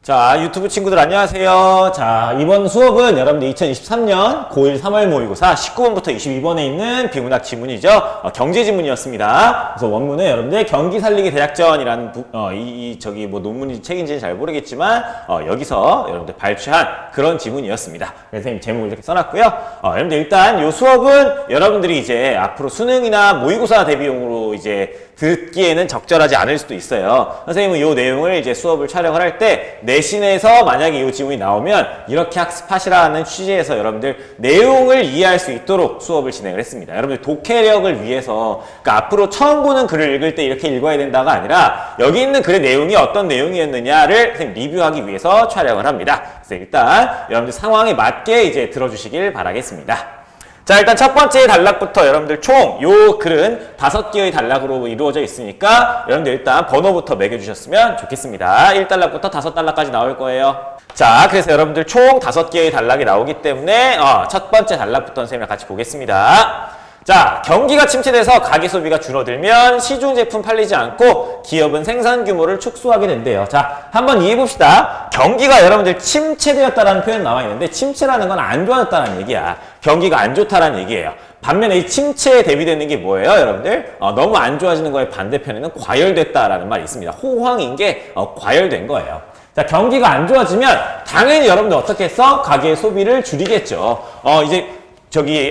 자, 유튜브 친구들 안녕하세요. 자, 이번 수업은 여러분들 2023년 고1 3월 모의고사 19번부터 22번에 있는 비문학 지문이죠. 경제 지문이었습니다. 그래서 원문은 여러분들 경기 살리기 대작전이라는 논문인지 책인지는 잘 모르겠지만 여기서 여러분들 발췌한 그런 지문이었습니다. 그래서 선생님 제목을 이렇게 써놨고요. 여러분들 일단 이 수업은 여러분들이 이제 앞으로 수능이나 모의고사 대비용으로 이제 듣기에는 적절하지 않을 수도 있어요. 선생님은 이 내용을 이제 수업을 촬영을 할 때 내신에서 만약에 이 지문이 나오면 이렇게 학습하시라는 취지에서 여러분들 내용을 이해할 수 있도록 수업을 진행을 했습니다. 여러분들 독해력을 위해서 그러니까 앞으로 처음 보는 글을 읽을 때 이렇게 읽어야 된다가 아니라 여기 있는 글의 내용이 어떤 내용이었느냐를 선생님 리뷰하기 위해서 촬영을 합니다. 그래서 일단 여러분들 상황에 맞게 이제 들어주시길 바라겠습니다. 자, 일단 첫 번째 단락부터 여러분들 총 요 글은 5개의 단락으로 이루어져 있으니까 여러분들 일단 번호부터 매겨주셨으면 좋겠습니다. 1단락부터 5단락까지 나올 거예요. 자, 그래서 여러분들 총 5개의 단락이 나오기 때문에 첫 번째 단락부터 선생님이랑 같이 보겠습니다. 자, 경기가 침체돼서 가계 소비가 줄어들면 시중 제품 팔리지 않고 기업은 생산 규모를 축소하게 된대요. 자, 한번 이해해 봅시다. 경기가 여러분들 침체되었다라는 표현 나와 있는데 침체라는 건 안 좋아졌다는 얘기야. 경기가 안 좋다라는 얘기예요. 반면에 이 침체에 대비되는 게 뭐예요, 여러분들? 너무 안 좋아지는 거의 반대편에는 과열됐다라는 말이 있습니다. 호황인 게 과열된 거예요. 자, 경기가 안 좋아지면 당연히 여러분들 어떻게 했어? 가계의 소비를 줄이겠죠. 이제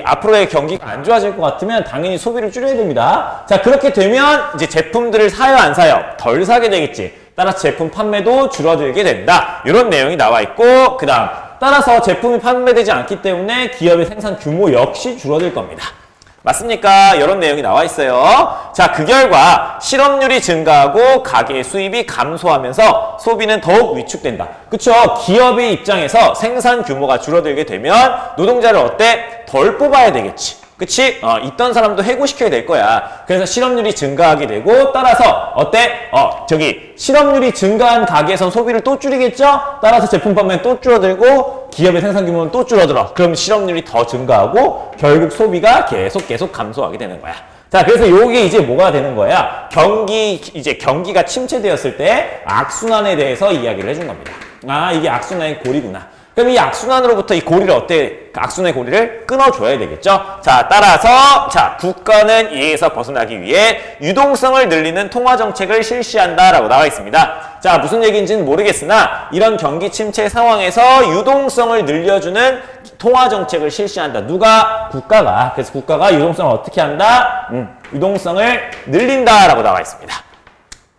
앞으로의 경기가 안 좋아질 것 같으면 당연히 소비를 줄여야 됩니다. 자, 그렇게 되면 이제 제품들을 사요, 안 사요? 덜 사게 되겠지. 따라서 제품 판매도 줄어들게 된다. 이런 내용이 나와 있고, 그 다음 따라서 제품이 판매되지 않기 때문에 기업의 생산 규모 역시 줄어들 겁니다. 맞습니까? 이런 내용이 나와 있어요. 자, 그 결과 실업률이 증가하고 가계의 수입이 감소하면서 소비는 더욱 위축된다. 그쵸? 기업의 입장에서 생산 규모가 줄어들게 되면 노동자를 어때? 덜 뽑아야 되겠지. 그치? 있던 사람도 해고시켜야 될 거야. 그래서 실업률이 증가하게 되고 따라서 어때? 실업률이 증가한 가게에선 소비를 또 줄이겠죠? 따라서 제품 판매는 또 줄어들고 기업의 생산 규모는 또 줄어들어. 그럼 실업률이 더 증가하고 결국 소비가 계속 감소하게 되는 거야. 자, 그래서 요게 이제 뭐가 되는 거야? 경기가 침체되었을 때 악순환에 대해서 이야기를 해준 겁니다. 이게 악순환의 고리구나. 그럼 이 악순환으로부터 이 고리를 악순환의 고리를 끊어줘야 되겠죠? 자, 따라서, 국가는 이에서 벗어나기 위해 유동성을 늘리는 통화정책을 실시한다라고 나와 있습니다. 자, 무슨 얘기인지는 모르겠으나, 이런 경기 침체 상황에서 유동성을 늘려주는 통화정책을 실시한다. 누가? 국가가. 그래서 국가가 유동성을 어떻게 한다? 유동성을 늘린다라고 나와 있습니다.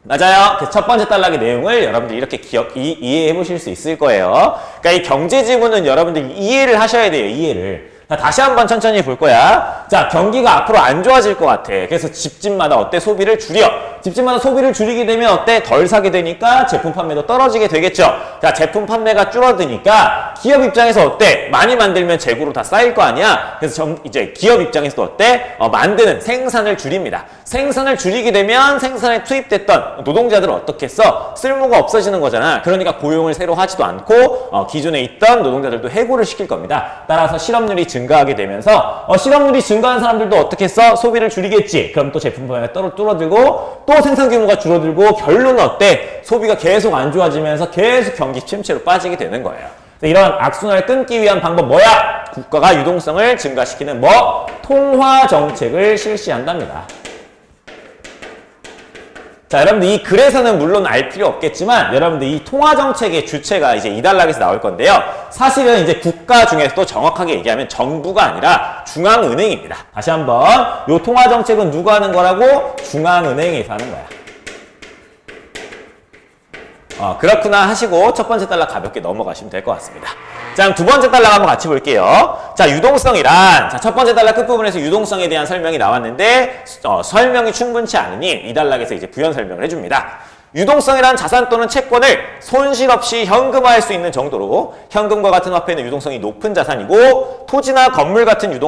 맞아요. 그래서 첫 번째 단락의 내용을 여러분들 이렇게 이해해 보실 수 있을 거예요. 그러니까 이 경제 지문은 여러분들 이해를 하셔야 돼요. 이해를. 자, 다시 한번 천천히 볼 거야. 자, 경기가 앞으로 안 좋아질 것 같아. 그래서 집집마다 어때? 소비를 줄여. 집집마다 소비를 줄이게 되면 어때? 덜 사게 되니까 제품 판매도 떨어지게 되겠죠. 자, 제품 판매가 줄어드니까 기업 입장에서 어때? 많이 만들면 재고로 다 쌓일 거 아니야? 그래서 이제 기업 입장에서도 어때? 만드는 생산을 줄입니다. 생산을 줄이게 되면 생산에 투입됐던 노동자들은 어떻게 했어? 쓸모가 없어지는 거잖아. 그러니까 고용을 새로 하지도 않고 기존에 있던 노동자들도 해고를 시킬 겁니다. 따라서 실업률이 증가하게 되면서 실업률이 증가한 사람들도 어떻게 했어? 소비를 줄이겠지. 그럼 또 제품 판매가 줄어들고 또 생산 규모가 줄어들고 결론은 어때? 소비가 계속 안 좋아지면서 계속 경기 침체로 빠지게 되는 거예요. 이런 악순환을 끊기 위한 방법 뭐야? 국가가 유동성을 증가시키는 통화 정책을 실시한답니다. 자, 여러분들 이 글에서는 물론 알 필요 없겠지만 여러분들 이 통화정책의 주체가 이제 이 단락에서 나올 건데요. 사실은 이제 국가 중에서도 정확하게 얘기하면 정부가 아니라 중앙은행입니다. 다시 한번 이 통화정책은 누가 하는 거라고? 중앙은행에서 하는 거야. 그렇구나 하시고 첫 번째 단락 가볍게 넘어가시면 될 것 같습니다. 자, 그럼 두 번째 단락 한번 같이 볼게요. 자, 유동성이란, 첫 번째 단락 끝부분에서 유동성에 대한 설명이 나왔는데, 설명이 충분치 않으니 이 단락에서 이제 부연 설명을 해줍니다. 유동성이란 자산 또는 채권을 손실 없이 현금화할 수 있는 정도로 현금과 같은 화폐는 유동성이 높은 자산이고 토지나 건물 같은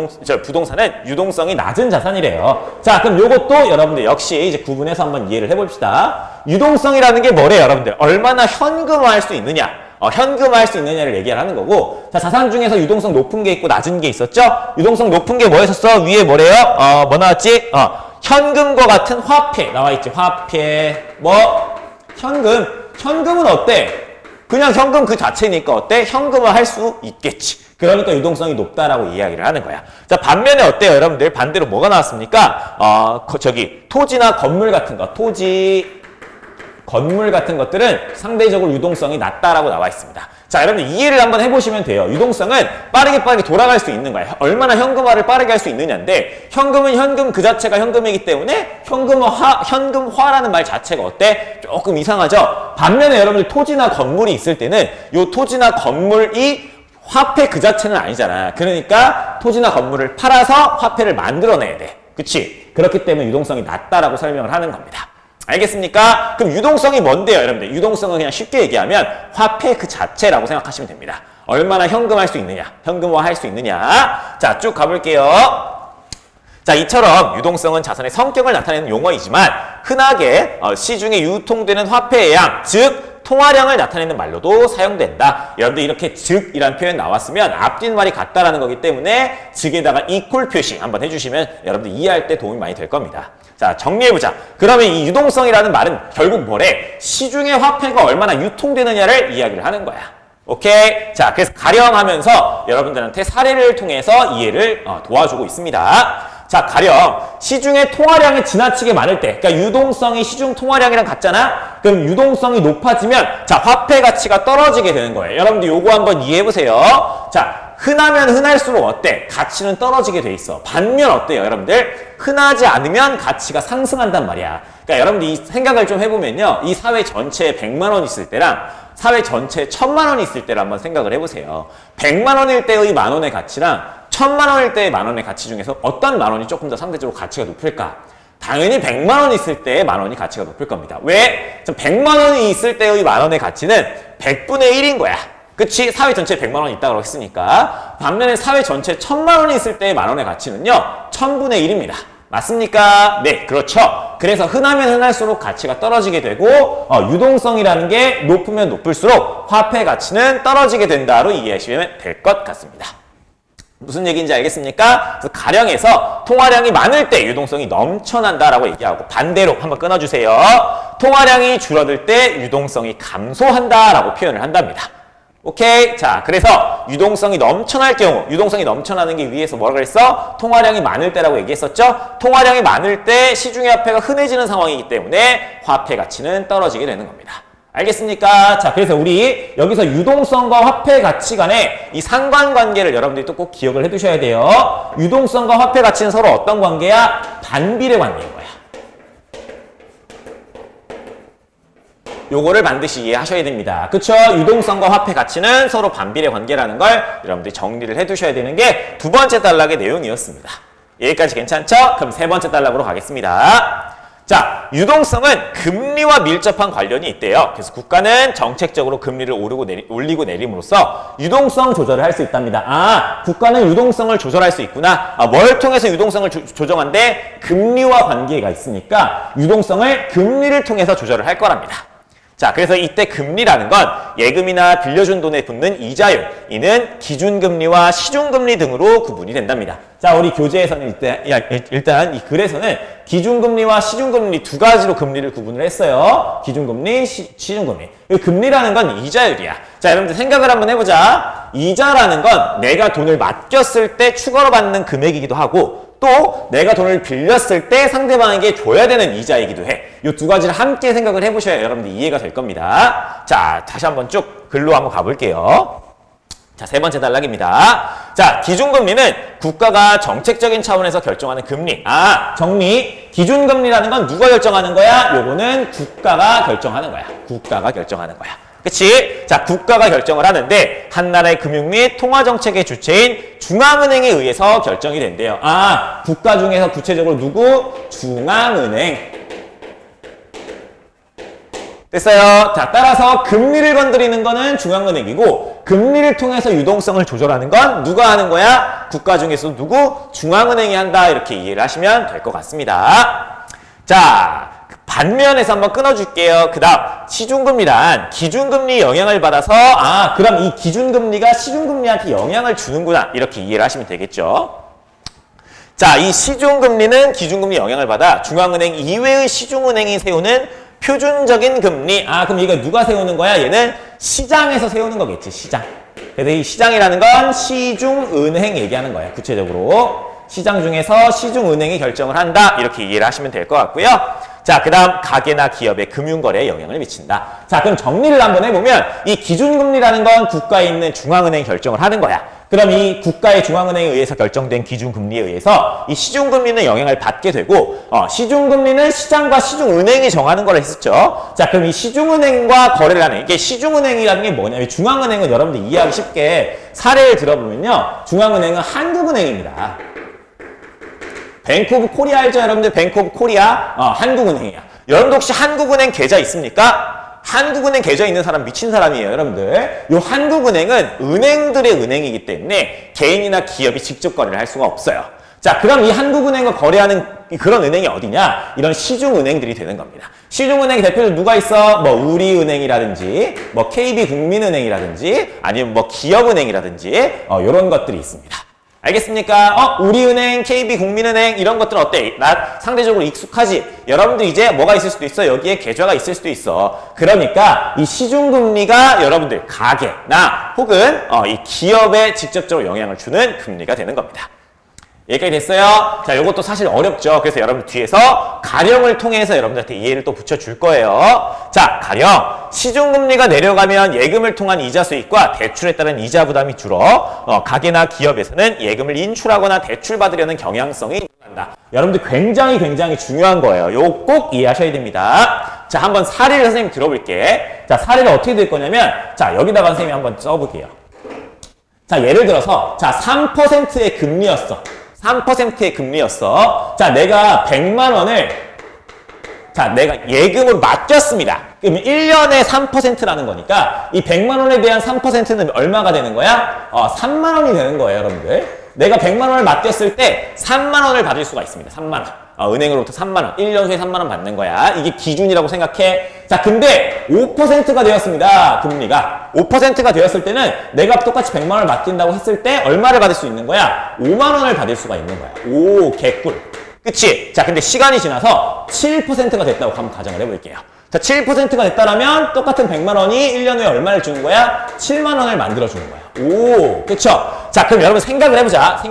부동산은 유동성이 낮은 자산이래요. 자, 그럼 요것도 여러분들 역시 이제 구분해서 한번 이해를 해봅시다. 유동성이라는 게 뭐래요, 여러분들? 얼마나 현금화할 수 있느냐? 현금화할 수 있느냐를 얘기하는 거고, 자, 자산 중에서 유동성 높은 게 있고 낮은 게 있었죠? 유동성 높은 게 뭐였었어? 위에 뭐래요? 뭐 나왔지? 현금과 같은 화폐 나와 있지. 화폐, 현금은 어때? 그냥 현금 그 자체니까 어때? 현금화 할 수 있겠지. 그러니까 유동성이 높다라고 이야기를 하는 거야. 자, 반면에 어때요? 여러분들 반대로 뭐가 나왔습니까? 토지나 건물 같은 거, 건물 같은 것들은 상대적으로 유동성이 낮다라고 나와 있습니다. 자, 여러분들 이해를 한번 해보시면 돼요. 유동성은 빠르게 돌아갈 수 있는 거야. 얼마나 현금화를 빠르게 할 수 있느냐인데, 현금은 현금 그 자체가 현금이기 때문에 현금화라는 말 자체가 어때? 조금 이상하죠? 반면에 여러분들 토지나 건물이 있을 때는 요 토지나 건물이 화폐 그 자체는 아니잖아. 그러니까 토지나 건물을 팔아서 화폐를 만들어내야 돼. 그치? 그렇기 때문에 유동성이 낮다라고 설명을 하는 겁니다. 알겠습니까? 그럼 유동성이 뭔데요, 여러분들? 유동성은 그냥 쉽게 얘기하면 화폐 그 자체라고 생각하시면 됩니다. 얼마나 현금할 수 있느냐, 현금화 할 수 있느냐. 자, 쭉 가볼게요. 자, 이처럼 유동성은 자산의 성격을 나타내는 용어이지만 흔하게 시중에 유통되는 화폐의 양, 즉 통화량을 나타내는 말로도 사용된다. 여러분들 이렇게 즉이란 표현 나왔으면 앞뒷말이 같다라는 거기 때문에 즉에다가 이퀄 표시 한번 해주시면 여러분들 이해할 때 도움이 많이 될 겁니다. 자, 정리해보자. 그러면 이 유동성이라는 말은 결국 뭐래? 시중의 화폐가 얼마나 유통되느냐를 이야기를 하는 거야. 오케이? 자, 그래서 가령하면서 여러분들한테 사례를 통해서 이해를 도와주고 있습니다. 자, 가령 시중의 통화량이 지나치게 많을 때, 그러니까 유동성이 시중 통화량이랑 같잖아? 그럼 유동성이 높아지면 자, 화폐 가치가 떨어지게 되는 거예요. 여러분들 요거 한번 이해해보세요. 자, 흔하면 흔할수록 어때? 가치는 떨어지게 돼 있어. 반면 어때요, 여러분들? 흔하지 않으면 가치가 상승한단 말이야. 그러니까 여러분들 이 생각을 좀 해보면요. 이 사회 전체에 100만 원 있을 때랑 사회 전체에 1000만 원 있을 때를 한번 생각을 해보세요. 100만 원일 때의 만 원의 가치랑 1000만 원일 때의 만 원의 가치 중에서 어떤 만 원이 조금 더 상대적으로 가치가 높을까? 당연히 100만 원 있을 때의 만 원이 가치가 높을 겁니다. 왜? 100만 원이 있을 때의 만 원의 가치는 100분의 1인 거야. 그치? 사회 전체에 100만 원이 있다고 했으니까. 반면에 사회 전체에 1000만 원이 있을 때의 만 원의 가치는요, 1000분의 1입니다. 맞습니까? 네, 그렇죠. 그래서 흔하면 흔할수록 가치가 떨어지게 되고 유동성이라는 게 높으면 높을수록 화폐 가치는 떨어지게 된다로 이해하시면 될 것 같습니다. 무슨 얘기인지 알겠습니까? 그래서 가령에서 통화량이 많을 때 유동성이 넘쳐난다라고 얘기하고 반대로 한번 끊어주세요. 통화량이 줄어들 때 유동성이 감소한다라고 표현을 한답니다. 오케이? 자, 그래서 유동성이 넘쳐날 경우, 유동성이 넘쳐나는 게 위에서 뭐라 그랬어? 통화량이 많을 때라고 얘기했었죠? 통화량이 많을 때 시중의 화폐가 흔해지는 상황이기 때문에 화폐 가치는 떨어지게 되는 겁니다. 알겠습니까? 자, 그래서 우리 여기서 유동성과 화폐 가치 간의 이 상관관계를 여러분들이 또 꼭 기억을 해두셔야 돼요. 유동성과 화폐 가치는 서로 어떤 관계야? 반비례 관계인 거야. 요거를 반드시 이해하셔야 됩니다. 그쵸? 유동성과 화폐 가치는 서로 반비례 관계라는 걸 여러분들이 정리를 해두셔야 되는 게 두 번째 단락의 내용이었습니다. 여기까지 괜찮죠? 그럼 세 번째 단락으로 가겠습니다. 자, 유동성은 금리와 밀접한 관련이 있대요. 그래서 국가는 정책적으로 금리를 올리고 내림으로써 유동성 조절을 할 수 있답니다. 아, 국가는 유동성을 조절할 수 있구나. 아, 뭘 통해서 유동성을 조정한데? 금리와 관계가 있으니까 유동성을 금리를 통해서 조절을 할 거랍니다. 자, 그래서 이때 금리라는 건 예금이나 빌려준 돈에 붙는 이자율, 이는 기준금리와 시중금리 등으로 구분이 된답니다. 자, 우리 교재에서는 일단 이 글에서는 기준금리와 시중금리 두 가지로 금리를 구분을 했어요. 기준금리, 시중금리. 금리라는 건 이자율이야. 자, 여러분들 생각을 한번 해보자. 이자라는 건 내가 돈을 맡겼을 때 추가로 받는 금액이기도 하고 또 내가 돈을 빌렸을 때 상대방에게 줘야 되는 이자이기도 해. 이 두 가지를 함께 생각을 해보셔야 여러분들 이해가 될 겁니다. 자, 다시 한번 쭉 글로 한번 가볼게요. 자, 세 번째 단락입니다. 자, 기준금리는 국가가 정책적인 차원에서 결정하는 금리. 아, 정리. 기준금리라는 건 누가 결정하는 거야? 요거는 국가가 결정하는 거야. 국가가 결정하는 거야. 그치? 자, 국가가 결정을 하는데 한 나라의 금융 및 통화정책의 주체인 중앙은행에 의해서 결정이 된대요. 아, 국가 중에서 구체적으로 누구? 중앙은행. 됐어요? 자, 따라서 금리를 건드리는 거는 중앙은행이고 금리를 통해서 유동성을 조절하는 건 누가 하는 거야? 국가 중에서 누구? 중앙은행이 한다. 이렇게 이해를 하시면 될 것 같습니다. 자, 반면에서 한번 끊어줄게요. 그 다음 시중금리란 기준금리 영향을 받아서 그럼 이 기준금리가 시중금리한테 영향을 주는구나. 이렇게 이해를 하시면 되겠죠. 자, 이 시중금리는 기준금리 영향을 받아 중앙은행 이외의 시중은행이 세우는 표준적인 금리. 아, 그럼 이거 누가 세우는 거야? 얘는 시장에서 세우는 거겠지, 시장. 그래서 이 시장이라는 건 시중은행 얘기하는 거야, 구체적으로. 시장 중에서 시중은행이 결정을 한다. 이렇게 이해를 하시면 될 것 같고요. 자, 그 다음 가계나 기업의 금융거래에 영향을 미친다. 자, 그럼 정리를 한번 해보면 이 기준금리라는 건 국가에 있는 중앙은행이 결정을 하는 거야. 그럼 이 국가의 중앙은행에 의해서 결정된 기준금리에 의해서 이 시중금리는 영향을 받게 되고 시중금리는 시장과 시중은행이 정하는 걸 했었죠. 자, 그럼 이 시중은행과 거래를 하는 이게 시중은행이라는 게 뭐냐면 중앙은행은 여러분들 이해하기 쉽게 사례를 들어보면요. 중앙은행은 한국은행입니다. 뱅크 오브 코리아 알죠? 여러분들 뱅크 오브 코리아 한국은행이야. 여러분들 혹시 한국은행 계좌 있습니까? 한국은행 계좌 있는 사람 미친 사람이에요, 여러분들. 요 한국은행은 은행들의 은행이기 때문에 개인이나 기업이 직접 거래를 할 수가 없어요. 자, 그럼 이 한국은행과 거래하는 그런 은행이 어디냐? 이런 시중은행들이 되는 겁니다. 시중은행 대표로 누가 있어? 뭐 우리은행이라든지 뭐 KB국민은행이라든지 아니면 뭐 기업은행이라든지 이런 것들이 있습니다. 알겠습니까? 우리은행, KB국민은행 이런 것들은 어때? 나 상대적으로 익숙하지? 여러분들 이제 뭐가 있을 수도 있어? 여기에 계좌가 있을 수도 있어. 그러니까 이 시중금리가 여러분들 가게나 혹은 이 기업에 직접적으로 영향을 주는 금리가 되는 겁니다. 여기까지 됐어요? 자, 요것도 사실 어렵죠. 그래서 여러분 뒤에서 가령을 통해서 여러분들한테 이해를 또 붙여줄 거예요. 자, 가령 시중금리가 내려가면 예금을 통한 이자 수익과 대출에 따른 이자 부담이 줄어 가계나 기업에서는 예금을 인출하거나 대출받으려는 경향성이 일어난다. 여러분들 굉장히 중요한 거예요. 요거 꼭 이해하셔야 됩니다. 자, 한번 사례를 선생님 들어볼게. 자, 사례가 어떻게 될 거냐면 자, 여기다가 선생님이 한번 써볼게요. 자, 예를 들어서 자, 3%의 금리였어. 3%의 금리였어. 자, 내가 100만 원을 내가 예금으로 맡겼습니다. 그러면 1년에 3%라는 거니까 이 100만 원에 대한 3%는 얼마가 되는 거야? 3만 원이 되는 거예요, 여러분들. 내가 100만 원을 맡겼을 때 3만 원을 받을 수가 있습니다. 3만 원. 은행으로부터 3만 원. 1년 후에 3만 원 받는 거야. 이게 기준이라고 생각해. 자, 근데 5%가 되었습니다. 금리가. 5%가 되었을 때는 내가 똑같이 100만 원을 맡긴다고 했을 때 얼마를 받을 수 있는 거야? 5만 원을 받을 수가 있는 거야. 오, 개꿀. 그치? 자, 근데 시간이 지나서 7%가 됐다고 한번 가정을 해볼게요. 자, 7%가 됐다라면 똑같은 100만 원이 1년 후에 얼마를 주는 거야? 7만 원을 만들어주는 거야. 오, 그쵸? 자, 그럼 여러분 생각을 해보자.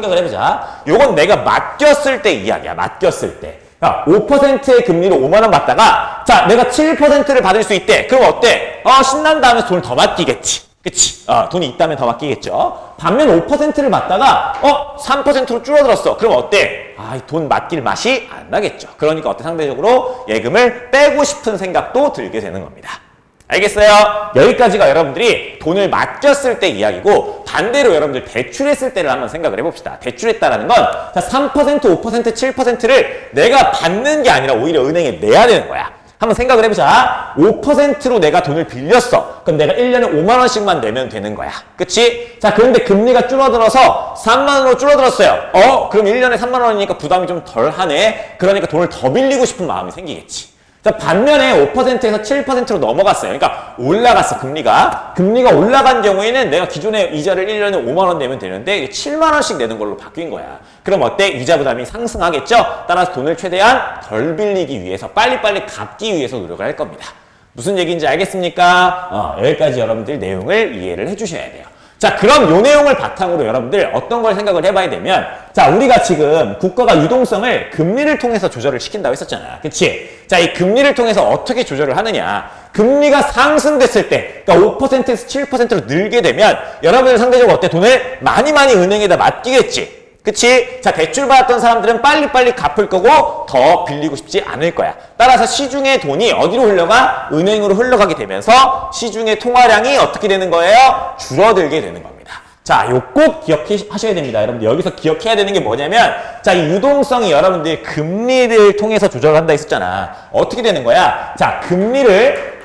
요건 내가 맡겼을 때 이야기야. 맡겼을 때. 야, 5%의 금리로 5만 원 받다가 자, 내가 7%를 받을 수 있대. 그럼 어때? 신난다 하면서 돈을 더 맡기겠지. 그치? 돈이 있다면 더 맡기겠죠. 반면 5%를 받다가 3%로 줄어들었어. 그럼 어때? 돈 맡길 맛이 안 나겠죠. 그러니까 어때? 상대적으로 예금을 빼고 싶은 생각도 들게 되는 겁니다. 알겠어요? 여기까지가 여러분들이 돈을 맡겼을 때 이야기고 반대로 여러분들 대출했을 때를 한번 생각을 해봅시다. 대출했다라는 건 자, 3%, 5%, 7%를 내가 받는 게 아니라 오히려 은행에 내야 되는 거야. 한번 생각을 해보자. 5%로 내가 돈을 빌렸어. 그럼 내가 1년에 5만 원씩만 내면 되는 거야. 그치? 자, 그런데 금리가 줄어들어서 3만 원으로 줄어들었어요. 그럼 1년에 3만 원이니까 부담이 좀 덜 하네. 그러니까 돈을 더 빌리고 싶은 마음이 생기겠지. 자, 반면에 5%에서 7%로 넘어갔어요. 그러니까 올라갔어, 금리가. 금리가 올라간 경우에는 내가 기존에 이자를 1년에 5만 원 내면 되는데 이게 7만 원씩 내는 걸로 바뀐 거야. 그럼 어때? 이자 부담이 상승하겠죠? 따라서 돈을 최대한 덜 빌리기 위해서 빨리빨리 갚기 위해서 노력을 할 겁니다. 무슨 얘기인지 알겠습니까? 여기까지 여러분들 내용을 이해를 해주셔야 돼요. 자, 그럼 요 내용을 바탕으로 여러분들 어떤 걸 생각을 해봐야 되면 자, 우리가 지금 국가가 유동성을 금리를 통해서 조절을 시킨다고 했었잖아. 그치? 자, 이 금리를 통해서 어떻게 조절을 하느냐. 금리가 상승됐을 때, 그러니까 5%에서 7%로 늘게 되면 여러분들 상대적으로 어때? 돈을 많이 은행에다 맡기겠지. 그치? 자, 대출 받았던 사람들은 빨리빨리 갚을 거고 더 빌리고 싶지 않을 거야. 따라서 시중의 돈이 어디로 흘러가? 은행으로 흘러가게 되면서 시중의 통화량이 어떻게 되는 거예요? 줄어들게 되는 겁니다. 자, 요 꼭 기억하셔야 됩니다. 여러분들 여기서 기억해야 되는 게 뭐냐면 자, 이 유동성이 여러분들 금리를 통해서 조절한다 했었잖아. 어떻게 되는 거야? 자, 금리를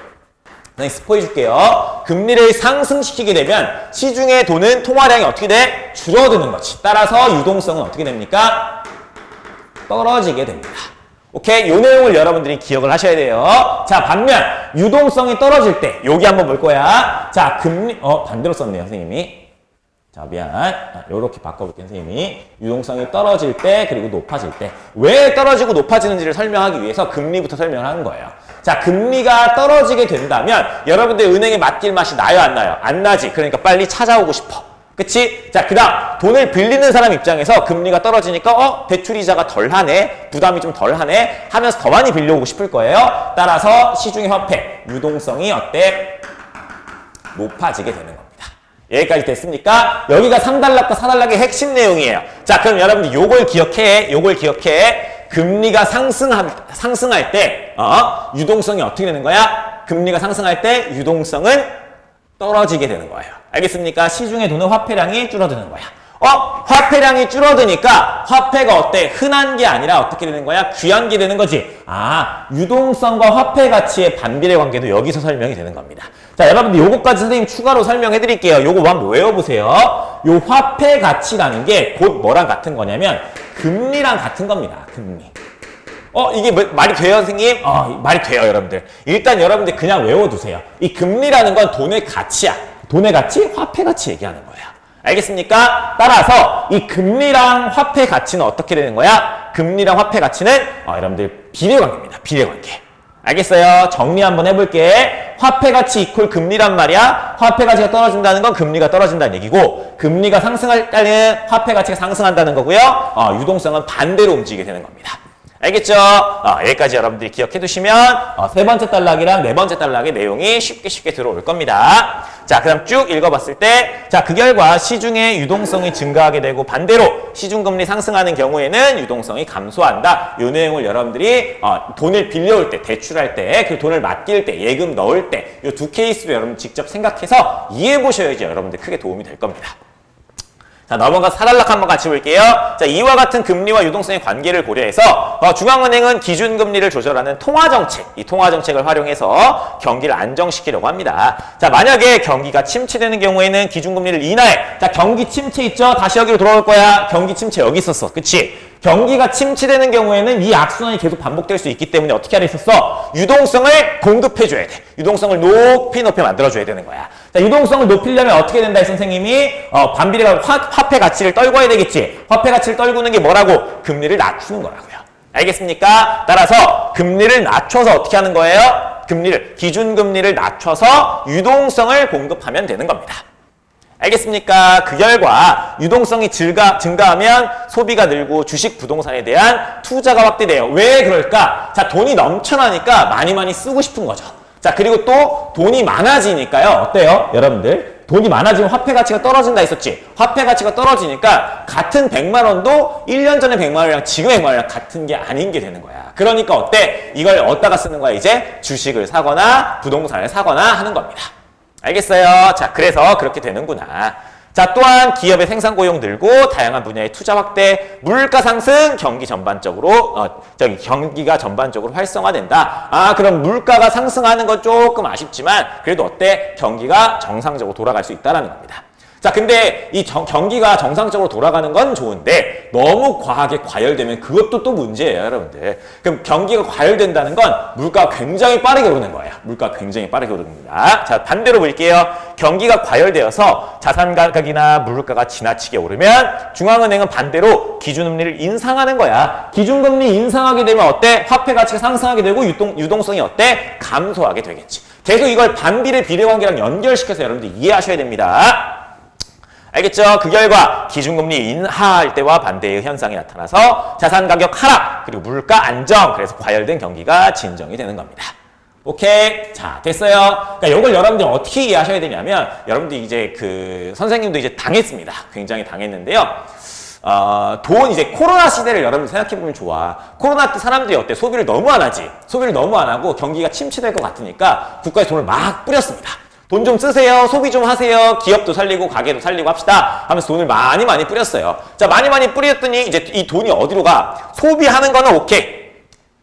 스포해 줄게요. 금리를 상승시키게 되면 시중의 돈은 통화량이 어떻게 돼? 줄어드는 거지. 따라서 유동성은 어떻게 됩니까? 떨어지게 됩니다. 오케이? 요 내용을 여러분들이 기억을 하셔야 돼요. 자, 반면 유동성이 떨어질 때 여기 한번 볼 거야. 자, 금리 반대로 썼네요, 선생님이. 자, 미안. 요렇게 바꿔볼게요, 선생님이. 유동성이 떨어질 때, 그리고 높아질 때. 왜 떨어지고 높아지는지를 설명하기 위해서 금리부터 설명을 하는 거예요. 자, 금리가 떨어지게 된다면 여러분들 은행에 맡길 맛이 나요, 안 나요? 안 나지. 그러니까 빨리 찾아오고 싶어. 그치? 자, 그 다음 돈을 빌리는 사람 입장에서 금리가 떨어지니까 대출이자가 덜하네, 부담이 좀 덜하네 하면서 더 많이 빌려오고 싶을 거예요. 따라서 시중의 화폐 유동성이 어때? 높아지게 되는 겁니다. 여기까지 됐습니까? 여기가 3단락과 4단락의 핵심 내용이에요. 자, 그럼 여러분들 요걸 기억해. 금리가 상승할 때 유동성이 어떻게 되는 거야? 금리가 상승할 때 유동성은 떨어지게 되는 거예요. 알겠습니까? 시중에 도는 화폐량이 줄어드는 거야. 화폐량이 줄어드니까 화폐가 어때? 흔한 게 아니라 어떻게 되는 거야? 귀한 게 되는 거지. 유동성과 화폐 가치의 반비례 관계도 여기서 설명이 되는 겁니다. 자, 여러분들 요거까지 선생님 추가로 설명해 드릴게요. 요거 한번 외워보세요. 요 화폐 가치라는 게 곧 뭐랑 같은 거냐면 금리랑 같은 겁니다. 금리. 이게 말이 돼요, 선생님? 말이 돼요, 여러분들. 일단 여러분들 그냥 외워두세요. 이 금리라는 건 돈의 가치야. 돈의 가치? 화폐 가치 얘기하는 거예요. 알겠습니까? 따라서 이 금리랑 화폐 가치는 어떻게 되는 거야? 금리랑 화폐 가치는 여러분들 비례관계입니다. 비례관계. 알겠어요? 정리 한번 해볼게. 화폐 가치 이퀄 금리란 말이야. 화폐 가치가 떨어진다는 건 금리가 떨어진다는 얘기고, 금리가 상승할 때는 화폐 가치가 상승한다는 거고요. 유동성은 반대로 움직이게 되는 겁니다. 알겠죠? 여기까지 여러분들이 기억해 두시면 세 번째 단락이랑 네 번째 단락의 내용이 쉽게 들어올 겁니다. 자, 그 다음 쭉 읽어봤을 때, 자, 그 결과 시중의 유동성이 증가하게 되고 반대로 시중금리 상승하는 경우에는 유동성이 감소한다. 이 내용을 여러분들이 돈을 빌려올 때, 대출할 때, 그 돈을 맡길 때, 예금 넣을 때 이 두 케이스로 여러분 직접 생각해서 이해해 보셔야지 여러분들 크게 도움이 될 겁니다. 자, 넘어가서 4단락 한번 같이 볼게요. 자, 이와 같은 금리와 유동성의 관계를 고려해서 중앙은행은 기준금리를 조절하는 통화정책, 이 통화정책을 활용해서 경기를 안정시키려고 합니다. 자, 만약에 경기가 침체되는 경우에는 기준금리를 인하해. 자, 경기 침체 있죠? 다시 여기로 돌아올 거야. 경기 침체 여기 있었어. 그치? 경기가 침체되는 경우에는 이 악순환이 계속 반복될 수 있기 때문에 어떻게 하려 했었어? 유동성을 공급해줘야 돼. 유동성을 높이 만들어줘야 되는 거야. 자, 유동성을 높이려면 어떻게 된다, 이 선생님이? 반비례가 화폐 가치를 떨궈야 되겠지. 화폐 가치를 떨구는 게 뭐라고? 금리를 낮추는 거라고요. 알겠습니까? 따라서 금리를 낮춰서 어떻게 하는 거예요? 기준금리를 낮춰서 유동성을 공급하면 되는 겁니다. 알겠습니까? 그 결과 유동성이 증가하면 소비가 늘고 주식 부동산에 대한 투자가 확대돼요. 왜 그럴까? 자, 돈이 넘쳐나니까 많이 쓰고 싶은 거죠. 자, 그리고 또 돈이 많아지니까요. 어때요? 여러분들 돈이 많아지면 화폐 가치가 떨어진다 했었지. 화폐 가치가 떨어지니까 같은 100만 원도 1년 전에 100만 원이랑 지금 100만 원이랑 같은 게 아닌 게 되는 거야. 그러니까 어때? 이걸 어디다가 쓰는 거야? 이제 주식을 사거나 부동산을 사거나 하는 겁니다. 알겠어요? 자, 그래서 그렇게 되는구나. 자, 또한 기업의 생산 고용 늘고 다양한 분야의 투자 확대, 물가 상승, 경기가 전반적으로 활성화된다. 그럼 물가가 상승하는 건 조금 아쉽지만 그래도 어때? 경기가 정상적으로 돌아갈 수 있다는 겁니다. 자, 근데 이 경기가 정상적으로 돌아가는 건 좋은데 너무 과하게 과열되면 그것도 또 문제예요, 여러분들. 그럼 경기가 과열된다는 건 물가가 굉장히 빠르게 오르는 거예요. 물가가 굉장히 빠르게 오릅니다. 자, 반대로 볼게요. 경기가 과열되어서 자산 가격이나 물가가 지나치게 오르면 중앙은행은 반대로 기준금리를 인상하는 거야. 기준금리 인상하게 되면 어때? 화폐 가치가 상승하게 되고 유동성이 어때? 감소하게 되겠지. 계속 이걸 반비례 비례관계랑 연결시켜서 여러분들 이해하셔야 됩니다. 알겠죠? 그 결과 기준금리 인하할 때와 반대의 현상이 나타나서 자산가격 하락, 그리고 물가 안정, 그래서 과열된 경기가 진정이 되는 겁니다. 오케이? 자, 됐어요. 그러니까 이걸 여러분들 어떻게 이해하셔야 되냐면, 여러분들 이제 선생님도 이제 당했습니다. 굉장히 당했는데요. 이제 코로나 시대를 여러분 생각해보면 좋아. 코로나 때 사람들이 어때? 소비를 너무 안 하지. 소비를 너무 안 하고 경기가 침체될 것 같으니까 국가에 돈을 막 뿌렸습니다. 돈 좀 쓰세요. 소비 좀 하세요. 기업도 살리고 가게도 살리고 합시다. 하면서 돈을 많이 뿌렸어요. 자, 많이 뿌렸더니 이제 이 돈이 어디로 가? 소비하는 거는 오케이.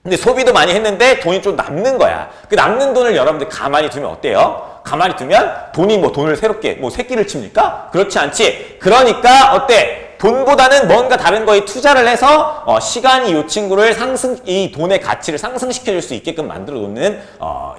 근데 소비도 많이 했는데 돈이 좀 남는 거야. 그 남는 돈을 여러분들 가만히 두면 어때요? 가만히 두면 돈이 돈을 새롭게 새끼를 칩니까? 그렇지 않지. 그러니까 어때? 돈보다는 뭔가 다른 거에 투자를 해서 시간이 이 친구를 이 돈의 가치를 상승시켜줄 수 있게끔 만들어 놓는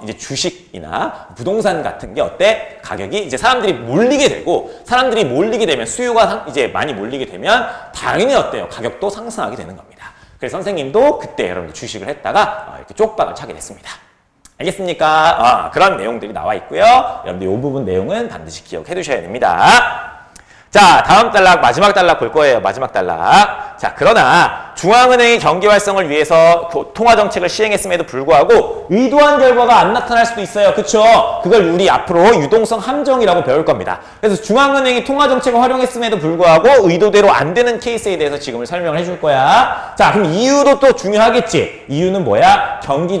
이제 주식이나 부동산 같은 게 어때? 가격이 이제 사람들이 몰리게 되면 수요가 이제 많이 몰리게 되면 당연히 어때요? 가격도 상승하게 되는 겁니다. 그래서 선생님도 그때 여러분들 주식을 했다가 이렇게 쪽박을 차게 됐습니다. 알겠습니까? 그런 내용들이 나와 있고요. 여러분들 이 부분 내용은 반드시 기억해 두셔야 됩니다. 자, 다음 단락, 마지막 단락 볼 거예요. 마지막 단락. 자, 그러나 중앙은행이 경기 활성을 위해서 통화정책을 시행했음에도 불구하고 의도한 결과가 안 나타날 수도 있어요. 그쵸? 그걸 우리 앞으로 유동성 함정이라고 배울 겁니다. 그래서 중앙은행이 통화정책을 활용했음에도 불구하고 의도대로 안 되는 케이스에 대해서 지금을 설명을 해줄 거야. 자, 그럼 이유도 또 중요하겠지. 이유는 뭐야? 경제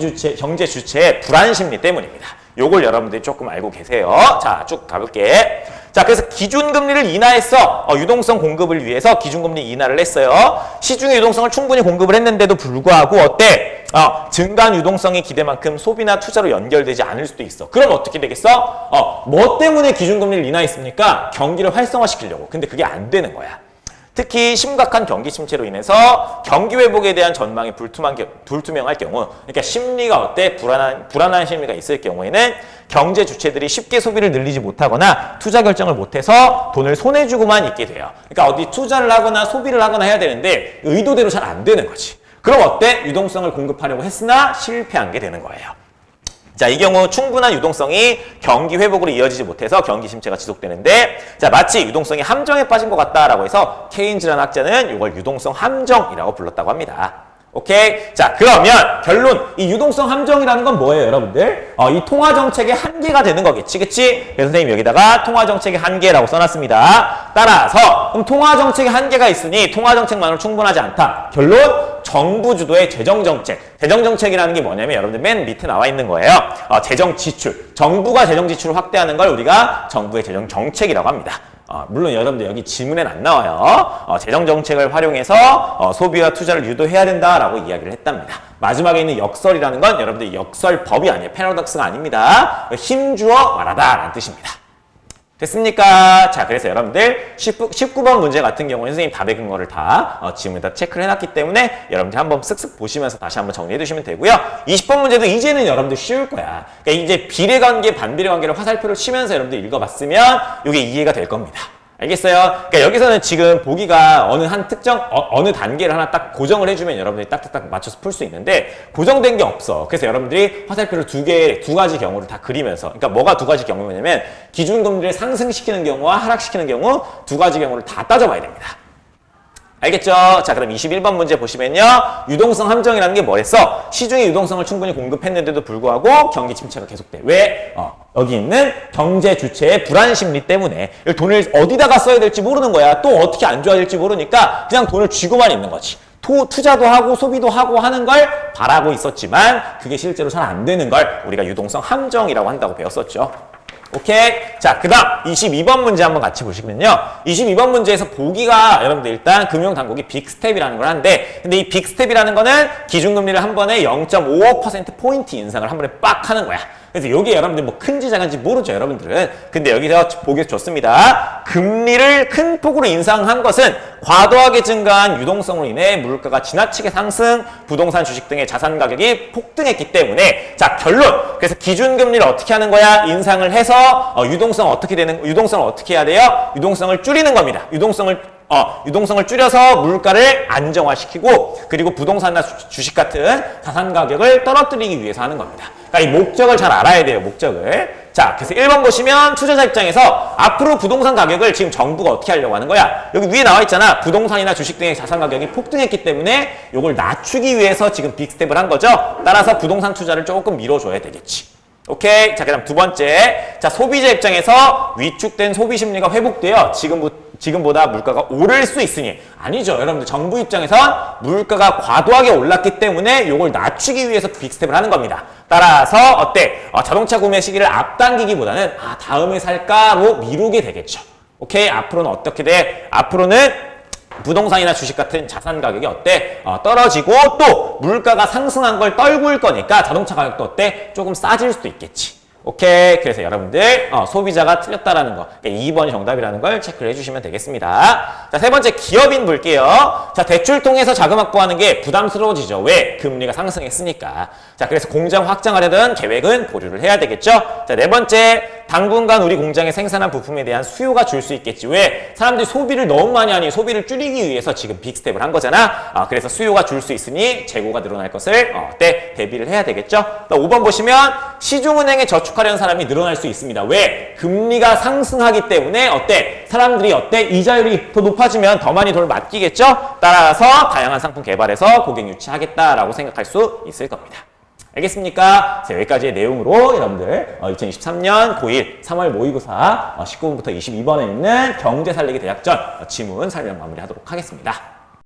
주체의 불안 심리 때문입니다. 요걸 여러분들이 조금 알고 계세요. 자, 쭉 가볼게. 자, 그래서 기준금리를 인하했어. 유동성 공급을 위해서 기준금리 인하를 했어요. 시중의 유동성을 충분히 공급을 했는데도 불구하고 어때? 증가한 유동성의 기대만큼 소비나 투자로 연결되지 않을 수도 있어. 그럼 어떻게 되겠어? 뭐 때문에 기준금리를 인하했습니까? 경기를 활성화시키려고. 근데 그게 안 되는 거야. 특히 심각한 경기 침체로 인해서 경기 회복에 대한 전망이 불투명할 경우, 그러니까 심리가 어때? 불안한 심리가 있을 경우에는 경제 주체들이 쉽게 소비를 늘리지 못하거나 투자 결정을 못해서 돈을 손에 쥐고만 있게 돼요. 그러니까 어디 투자를 하거나 소비를 하거나 해야 되는데 의도대로 잘 안 되는 거지. 그럼 어때? 유동성을 공급하려고 했으나 실패한 게 되는 거예요. 자, 이 경우 충분한 유동성이 경기 회복으로 이어지지 못해서 경기 침체가 지속되는데, 자, 마치 유동성이 함정에 빠진 것 같다라고 해서 케인즈라는 학자는 이걸 유동성 함정이라고 불렀다고 합니다. 오케이? 자, 그러면 결론, 이 유동성 함정이라는 건 뭐예요, 여러분들? 이 통화정책의 한계가 되는 거겠지, 그치? 그래서 선생님 여기다가 통화정책의 한계라고 써놨습니다. 따라서 그럼 통화정책의 한계가 있으니 통화정책만으로 충분하지 않다. 결론, 정부 주도의 재정정책. 재정정책이라는 게 뭐냐면 여러분들 맨 밑에 나와 있는 거예요. 재정지출. 정부가 재정지출을 확대하는 걸 우리가 정부의 재정정책이라고 합니다. 물론 여러분들 여기 지문엔 안 나와요. 재정정책을 활용해서 소비와 투자를 유도해야 된다라고 이야기를 했답니다. 마지막에 있는 역설이라는 건 여러분들 역설법이 아니에요. 패러독스가 아닙니다. 힘주어 말하다 라는 뜻입니다. 됐습니까? 자, 그래서 여러분들 19번 문제 같은 경우는 선생님 답의 근거를 다 지문에다 체크를 해놨기 때문에 여러분들 한번 쓱쓱 보시면서 다시 한번 정리해 두시면 되고요. 20번 문제도 이제는 여러분들 쉬울 거야. 그러니까 이제 비례관계, 반비례관계를 화살표를 치면서 여러분들 읽어봤으면 이게 이해가 될 겁니다. 알겠어요? 그러니까 여기서는 지금 보기가 어느 한 특정, 어느 단계를 하나 딱 고정을 해주면 여러분들이 딱딱딱 맞춰서 풀 수 있는데 고정된 게 없어. 그래서 여러분들이 화살표를 두 가지 경우를 다 그리면서, 그러니까 뭐가 두 가지 경우냐면 기준금리를 상승시키는 경우와 하락시키는 경우 두 가지 경우를 다 따져봐야 됩니다. 알겠죠? 자, 그럼 21번 문제 보시면요. 유동성 함정이라는 게 뭐랬어? 시중의 유동성을 충분히 공급했는데도 불구하고 경기 침체가 계속돼. 왜? 여기 있는 경제 주체의 불안 심리 때문에 돈을 어디다가 써야 될지 모르는 거야. 또 어떻게 안 좋아질지 모르니까 그냥 돈을 쥐고만 있는 거지. 투자도 하고 소비도 하고 하는 걸 바라고 있었지만 그게 실제로 잘 안 되는 걸 우리가 유동성 함정이라고 한다고 배웠었죠. 오케이? 자, 그 다음 22번 문제 한번 같이 보시면요. 22번 문제에서 보기가 여러분들 일단 금융당국이 빅스텝이라는 걸 하는데, 근데 이 빅스텝이라는 거는 기준금리를 한 번에 0.55%포인트 인상을 한 번에 빡 하는 거야. 그래서 여기 여러분들 뭐 큰지 작은지 모르죠, 여러분들은. 근데 여기서 보기에서 좋습니다. 금리를 큰 폭으로 인상한 것은 과도하게 증가한 유동성으로 인해 물가가 지나치게 상승, 부동산 주식 등의 자산 가격이 폭등했기 때문에, 자, 결론. 그래서 기준금리를 어떻게 하는 거야? 인상을 해서 유동성을 어떻게 해야 돼요? 유동성을 줄이는 겁니다. 유동성을 줄여서 물가를 안정화시키고, 그리고 부동산이나 주식 같은 자산 가격을 떨어뜨리기 위해서 하는 겁니다. 그러니까 이 목적을 잘 알아야 돼요, 목적을. 자, 그래서 1번 보시면 투자자 입장에서 앞으로 부동산 가격을 지금 정부가 어떻게 하려고 하는 거야? 여기 위에 나와 있잖아. 부동산이나 주식 등의 자산 가격이 폭등했기 때문에 이걸 낮추기 위해서 지금 빅스텝을 한 거죠. 따라서 부동산 투자를 조금 밀어줘야 되겠지. 오케이. 자, 그 다음 두 번째. 자, 소비자 입장에서 위축된 소비 심리가 회복되어 지금보다 물가가 오를 수 있으니, 아니죠. 여러분들 정부 입장에선 물가가 과도하게 올랐기 때문에 이걸 낮추기 위해서 빅스텝을 하는 겁니다. 따라서 어때? 자동차 구매 시기를 앞당기기보다는 다음에 살까로 미루게 되겠죠. 오케이? 앞으로는 어떻게 돼? 앞으로는 부동산이나 주식 같은 자산 가격이 어때? 떨어지고 또 물가가 상승한 걸 떨굴 거니까 자동차 가격도 어때? 조금 싸질 수도 있겠지. 오케이. 그래서 여러분들 소비자가 틀렸다라는 거, 2번이 정답이라는 걸 체크를 해주시면 되겠습니다. 자, 세 번째 기업인 볼게요. 자, 대출 통해서 자금 확보하는 게 부담스러워지죠. 왜? 금리가 상승했으니까. 자, 그래서 공장 확장하려던 계획은 보류를 해야 되겠죠. 자, 네 번째 당분간 우리 공장에 생산한 부품에 대한 수요가 줄 수 있겠지. 왜? 사람들이 소비를 너무 많이 하니 소비를 줄이기 위해서 지금 빅스텝을 한 거잖아. 그래서 수요가 줄 수 있으니 재고가 늘어날 것을 대비를 해야 되겠죠. 5번 보시면 시중은행에 저축하려는 사람이 늘어날 수 있습니다. 왜? 금리가 상승하기 때문에 사람들이 이자율이 더 높아지면 더 많이 돈을 맡기겠죠. 따라서 다양한 상품 개발해서 고객 유치하겠다라고 생각할 수 있을 겁니다. 알겠습니까? 여기까지의 내용으로 여러분들 2023년 고1 3월 모의고사 19번부터 22번에 있는 경제 살리기 대학전 지문 설명 마무리하도록 하겠습니다.